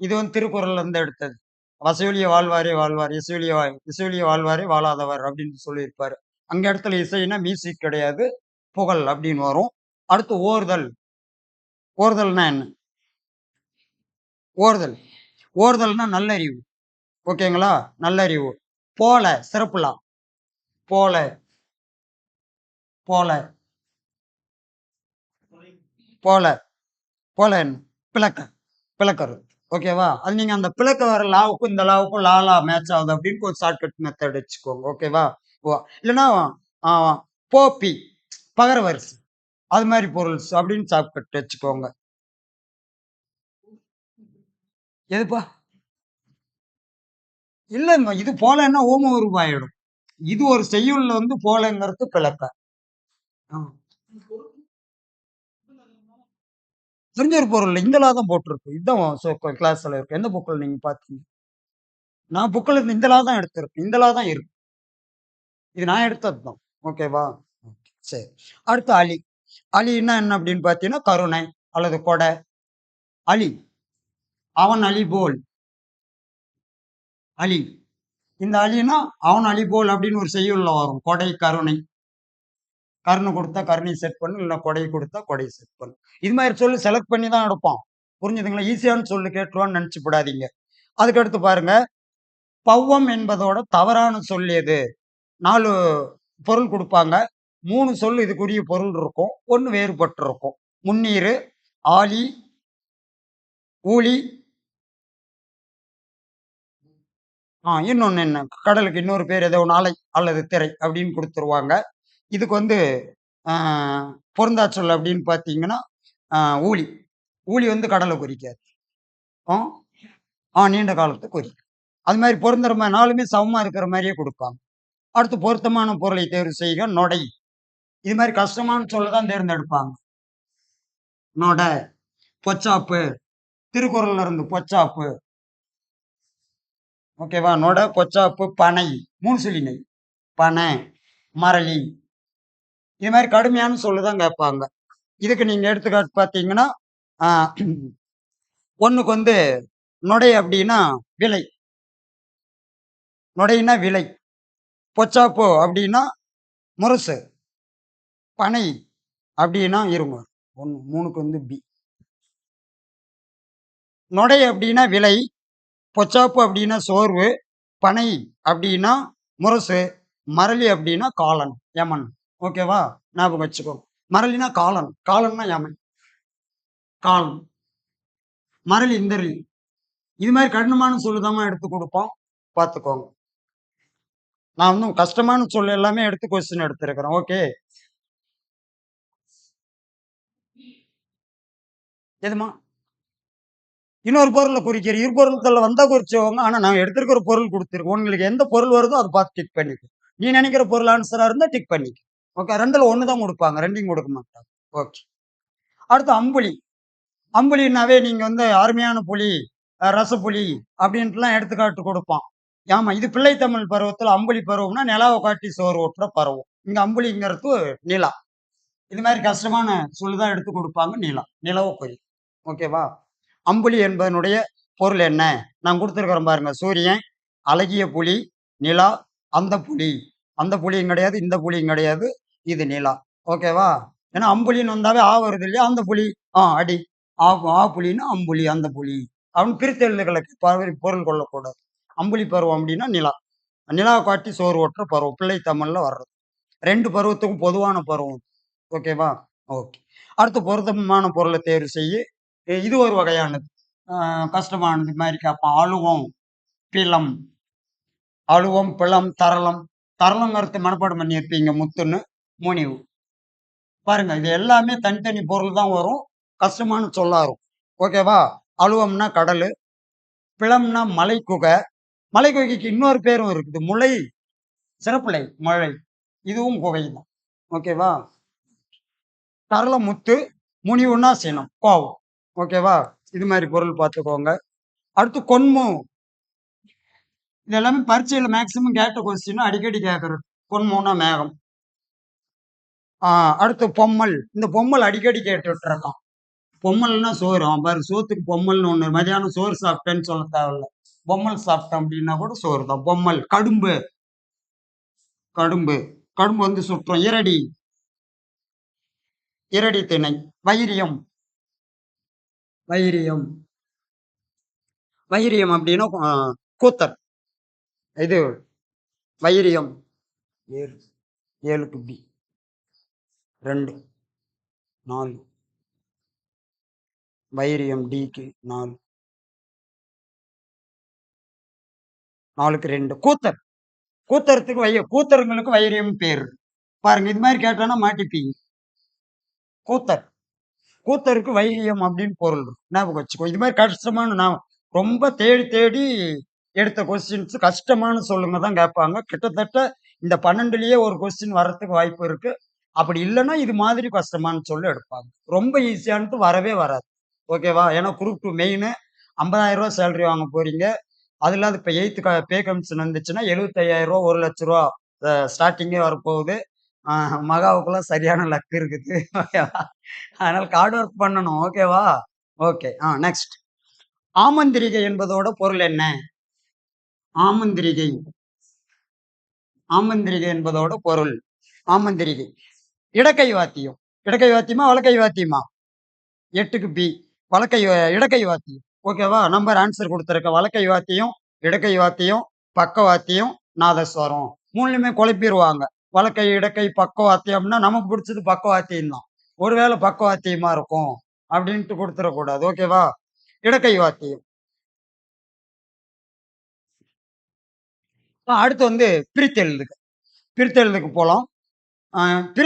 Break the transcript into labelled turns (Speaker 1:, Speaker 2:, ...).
Speaker 1: இது வந்து திருக்குறள்ல இருந்து எடுத்தது. "வசையொலிய வாழ்வாரே வாழ்வார், இசையொலிய வாழ்வாரே வாழாதவர்" அப்படின்னு சொல்லியிருப்பாரு. அங்க இடத்துல இசைன்னா மியூசிக் கிடையாது, புகழ் அப்படின்னு வரும். அடுத்து ஓர்தல். ஓர்தல்னா என்ன? ஓர்தல். ஓர்தல்னா நல்லறிவு. ஓகேங்களா? நல்லறிவு. போல சிறப்புலா. போல போல போல போல என்ன? பிளக்க பிளக்கறது. ஓகேவா? அது நீங்க அந்த பிளக்க வர லாவுக்கும் இந்த லாவுக்கும் லாலா மேட்ச் ஆகுது அப்படின்னு ஒரு ஷார்ட்கட் மெத்தட் வச்சுக்கோங்க. ஓகேவா? ஓ இல்லைன்னா ஆ, போப்பி பகர வரிசை அது மாதிரி பொருள்ஸ் அப்படின்னு ஷார்ட்கட் வச்சுக்கோங்க. எதுப்பா? இல்லைங்க, இது போலன்னா ஓம உருவாயிடும். இது ஒரு செய்யுள்ல வந்து போலங்கிறது பிளக்க. ஆ. தெரிஞ்ச ஒரு பொருள் இந்தலா தான் போட்டிருக்கு. இதுதான் கிளாஸ்ல இருக்கு. எந்த புக்கில் நீங்க பாத்தீங்க? நான் புக்கில் இருந்து இந்தலா தான் எடுத்திருக்கேன். இந்தலா தான் இருக்கு. இது நான் எடுத்தது தான். ஓகேவா? ஓகே, சரி. அடுத்து அலி. அலின்னா என்ன அப்படின்னு பார்த்தீங்கன்னா, கருணை அல்லது கொடை. அலி. அவன் அலி போல். அலி. இந்த அலின்னா அவன் அலி போல் அப்படின்னு ஒரு செய்யுள்ல வரும். கொடை, கருணை. கருணை கொடுத்தா கருணை செட் பண்ணு, இல்லைன்னா கொடை கொடுத்தா கொடை செட் பண்ணு. இது மாதிரி சொல்லி செலக்ட் பண்ணி தான் எடுப்பான். புரிஞ்சுதுங்களா? ஈஸியான சொல்லு கேட்டுருவான்னு நினைச்சு விடாதீங்க. அதுக்கடுத்து பாருங்க, பௌவம் என்பதோட தவறான சொல் எது? 4 பொருள் குடுப்பாங்க. 3 சொல் இதுக்குரிய பொருள் இருக்கும். 1 வேறுபட்டிருக்கும். முன்னீரு, ஆழி, ஊழி, இன்னொன்னு என்ன? கடலுக்கு இன்னொரு பேர் ஏதோ ஒண்ணு அலை அல்லது திரை அப்படின்னு குடுத்துருவாங்க. இதுக்கு வந்து அ பொருந்தா சொல் அப்படின்னு பார்த்தீங்கன்னா, அ ஊழி. ஊழி வந்து கடல குறிக்காது. ஆ, நீண்ட காலத்த குறிக்கும். அது மாரி பொருந்துற மாரி 4மே சமமா இருக்கிற மாரியே குடுப்பாங்க. அடுத்து பொருத்தமான பொருளை தேர்வு செய்க. நொடை. இது மாரி கஷ்டமான சொல்ல தான் தேர்ந்தெடுப்பாங்க. நொட, பொச்சாப்பு. திருக்குறள்ல இருந்து பொச்சாப்பு. ஓகேவா? நொட, பொச்சாப்பு, பனை. 3 சொல்லினை. பனை, மரளி. இது மாரி கடுமையான சொல்லு தான் கேட்பாங்க. இதுக்கு நீங்க எடுத்துக்காட்டு பார்த்தீங்கன்னா, ஆ 1க்கு வந்து நொடை அப்டின்னா விலை. நொடைன்னா விலை. பொச்சாப்பு அப்டின்னா முரசு. பனை அப்டின்னா இருங்க. 3க்கு வந்து பி. நொடை அப்டின்னா விலை. பொச்சாப்பு அப்டின்னா சோர்வு. பனை அப்டின்னா முரசு. மரளி அப்டின்னா காலன், யமன். ஓகேவா? ஞாபகம் வச்சுக்கோங்க. மரளினா காலன். காலன்னா யமன். காலன். மரளி இந்தரி. இது மாரி கடினமான சொல்லுதாம்மா எடுத்து குடுப்போம். பார்த்துக்கோங்க. நான் இன்னும் கஷ்டமான சொல் எல்லாமே எடுத்து கொஸ்டின் எடுத்திருக்கிறேன். ஓகே. எதும்மா? இன்னொரு பொருள குறிக்கிற. இருபொருள்கள்ல வந்தா குறிச்சுக்கோங்க. ஆனா நான் எடுத்திருக்கிற பொருள் குடுத்துருக்கேன். உங்களுக்கு எந்த பொருள் வருதோ அத பார்த்து டிக் பண்ணிக்க. நீ நெனைக்கிற பொருள் ஆன்ஸரா இருந்தா டிக் பண்ணிக்க. ஓகே. 2ல 1 தான் குடுப்பாங்க. 2யும் குடுக்க மாட்டாங்க. ஓகே. அடுத்து அம்புலி. அம்புலின்னாவே நீங்க வந்து அருமையான புலி, ரசப்புலி அப்படின்ட்டுலாம் எடுத்துக்காட்டு குடுப்பான். ஆமா. இது பிள்ளை தமிழ் பருவத்துல அம்புலி பருவம்னா, நிலாவ காட்டி சோறு ஊட்டுற பருவம். இங்க அம்புலிங்கிறது நிலா. இது மாரி கஷ்டமான சொல்லு தான் எடுத்து குடுப்பாங்க. நிலா. நிலவ குறி. ஓகேவா? அம்புலி என்பதனுடைய பொருள் என்ன? நான் குடுத்துருக்கிறேன் பாருங்க. சூரியன், அழகிய புலி, நிலா, அந்த புலி. அந்த புலியும் கிடையாது, இந்த புலியும் கிடையாது. இது நிலா. ஓகேவா? ஏன்னா அம்புலின்னு வந்தாவே ஆ வருது இல்லையா? அந்த புலி. அடி. ஆ புலின்னா அம்புலி, அந்த புலி. அப்படின்னு பிரித்து எழுதுகளுக்கு பொருள் கொள்ளக்கூடாது. அம்புலி பருவம் அப்படின்னா நிலா. நிலாவை காட்டி சோறு ஓட்டுற பருவம். பிள்ளை தமிழ்ல வர்றது. 2 பருவத்துக்கும் பொதுவான பருவம். ஓகேவா? ஓகே. அடுத்து பொருத்தமான பொருளை தேர்வு செய்யி. இது ஒரு வகையானது. அ கஷ்டமானது மாரி கேட்பான். அழுவம், பிலம். அழுவம், பிலம், தரளம். தரளங்கிறது மனப்பாடம் பண்ணியிருப்பீங்க. முத்துன்னு, முனிவு. பாருங்க, இது எல்லாமே தனித்தனி பொருள் தான் வரும். கஷ்டமான சொல்லா இருக்கும். ஓகேவா? அழுவம்னா கடலு, பிலம்னா மலைக்குகை. மலைக்குகைக்கு இன்னொரு பேரும் இருக்குது. முளை, சிறப்பிலை, மழை. இதுவும் குகை தான். ஓகேவா? தரளம் முத்து, முனிவுன்னா சினம், கோவம். ஓகேவா? இது மாரி பொருள் பார்த்துக்கோங்க. அடுத்து கொண்மு. இது எல்லாமே பரீட்சையில மேக்ஸிமம் கேட்ட கொஸ்டின் அடிக்கடி கேட்கறது. பொன்மூனா மேகம். அடுத்து பொம்மல். இந்த பொம்மல் அடிக்கடி கேட்டுட்டு இருக்கான். பொம்மல்னா சோறு. அவன் பாரு சோத்துக்கு பொம்மல்னு ஒண்ணு. மதியானம் சோறு சாப்பிட்டேன்னு சொல்ல தேவையில்ல. பொம்மல் சாப்பிட்டேன் அப்படின்னா கூட சோறு தான். பொம்மல். கடும்பு. கடும்பு. கடும்பு வந்து சுற்றும். இரடி. இரடி திணை. வைரியம். வைரியம். வைரியம் அப்படின்னா கூத்தர். இது வைரியம். 7 7க்கு பி. 2 4 வைரியம் டிக்கு 4 4க்கு 2 கூத்தர். கூத்தரத்துக்கு கூத்தருங்களுக்கு வைரியம் பேர். பாருங்க இது மாதிரி கேட்டானா மாட்டிப்பீங்க. கூத்தர். கூத்தருக்கு வைரியம் அப்படின்னு பொருள் இருக்கும். ஞாபகம் வச்சுக்கோ. இது மாதிரி கஷ்டமான நான் ரொம்ப தேடி தேடி எடுத்த கொஸ்டின்ஸ் கஷ்டமான சொல்லுங்க தான் கேட்பாங்க. கிட்டத்தட்ட இந்த 12லயே ஒரு கொஸ்டின் வர்றதுக்கு வாய்ப்பு இருக்கு. அப்படி இல்லைன்னா இது மாதிரி கஷ்டமான சொல்லு எடுப்பாங்க. ரொம்ப ஈஸியானது வரவே வராது. ஓகேவா? ஏன்னா குரூப் 2 மெயின் 50,000 ரூபா சேலரி வாங்க போறீங்க. அது இல்லாத இப்போ 8th பே கமிஷன் வந்துச்சுன்னா 75,000 ரூபா 1 லட்ச ரூபா ஸ்டார்டிங்கே வரப்போகுது. மகாவுக்குலாம் சரியான லக் இருக்குது. ஓகேவா? அதனால ஹார்ட் ஒர்க் பண்ணணும். ஓகேவா? ஓகே. நெக்ஸ்ட். ஆமந்திரிகை என்பதோட பொருள் என்ன? ஆமந்திரிகை. ஆமந்திரிகை என்பதோட பொருள். ஆமந்திரிகை. இடக்கை வாத்தியம். இடக்கை வாத்தியமா வலக்கை வாத்தியமா? 8க்கு பி. இடக்கை வாத்தியம். ஓகேவா? நம்பர் ஆன்சர் கொடுத்துருக்க. வலக்கை வாத்தியம், இடக்கை வாத்தியம், பக்க வாத்தியம், நாதஸ்வரம். மூணுலையுமே குழப்பிடுவாங்க. வலக்கை, இடக்கை, பக்க வாத்தியம்னா நமக்கு பிடிச்சது பக்க வாத்தியம் தான். ஒருவேளை பக்க வாத்தியமா இருக்கும் அப்படின்ட்டு கொடுத்துடக்கூடாது. ஓகேவா? இடக்கை வாத்தியம். அடுத்து வந்து பிரித்தெழுதுக. பிரித்தெழுதுக்கு போலாம். பிரி